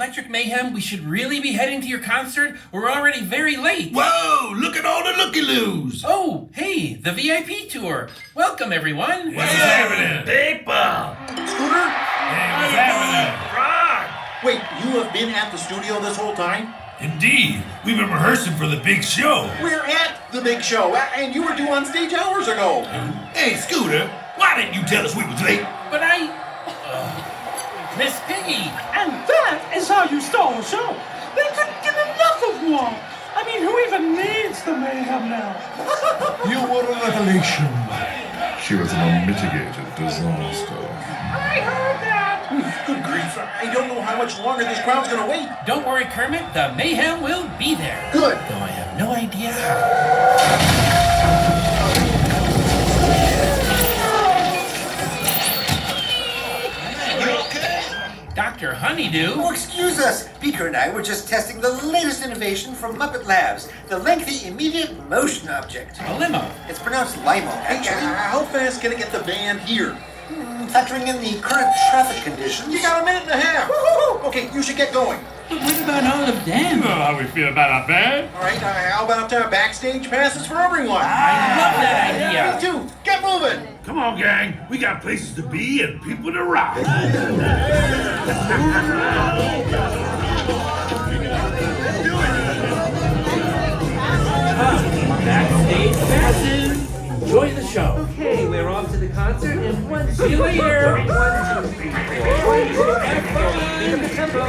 Electric Mayhem, we should really be heading to your concert. We're already very late. Whoa, look at all the looky-loos. Oh, hey, the VIP tour. Welcome, everyone. What's happening? People! Scooter? Hey, what's happening? Ron! Wait, you have been at the studio this whole time? Indeed, we've been rehearsing for the big show. We're at the big show, and you were due on stage hours ago. Hey, Scooter, why didn't you tell us we was late? But Miss Piggy. And that is how you stole a show. They couldn't get enough of one. I mean, who even needs the mayhem now? You were a revelation. She was an unmitigated disaster. I heard that. Good grief, I don't know how much longer this crowd's gonna wait. Don't worry, Kermit. The mayhem will be there. Good. Though I have no idea how. Dr. Honeydew? Oh, excuse us. Beaker and I were just testing the latest innovation from Muppet Labs, the lengthy immediate motion object. A limo. It's pronounced limo, Hey, actually. how fast can I get the band here? Factoring in the current traffic conditions. You got a minute and a half. Woo-hoo-hoo. Okay, you should get going. But what about all of them? How we feel about our band? All right, how about backstage passes for everyone? I love that Me idea. too. Get moving. Come on, gang. We got places to be and people to rock. Backstage passes. Enjoy the show. Okay, we're off to the concert in 1, 2, See you later. 1, 2, 3, 4. 1, 2, have fun. In the tempo.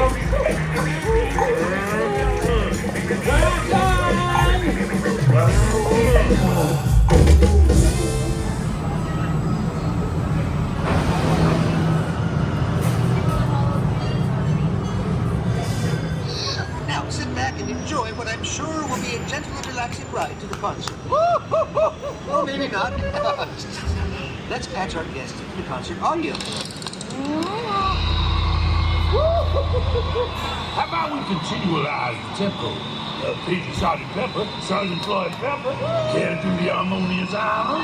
Now sit back and enjoy what I'm sure will be a gentle and relaxing ride to the concert. Or maybe not. Let's patch our guests into the concert audio. How about we continualize the tempo? Piggy, Sergeant Pepper, Sergeant Floyd Pepper, can't do the harmonious island.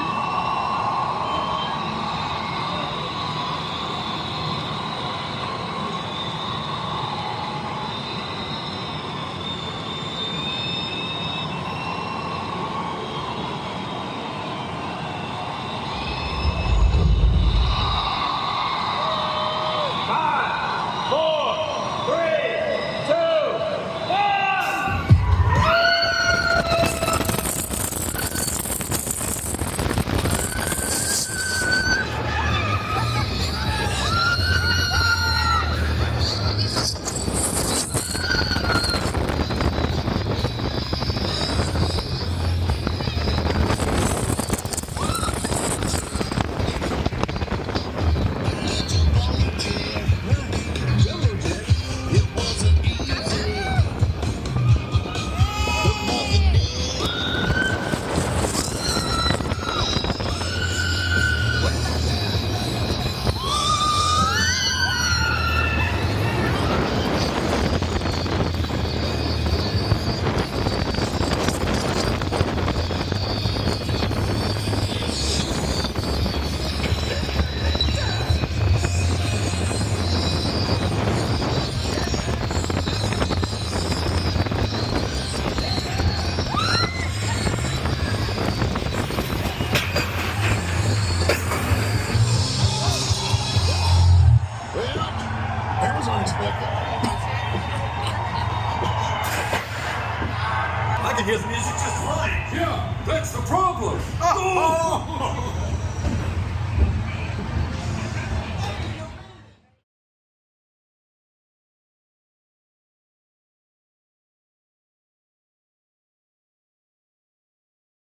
I can hear the music just fine. Yeah, that's the problem. Oh!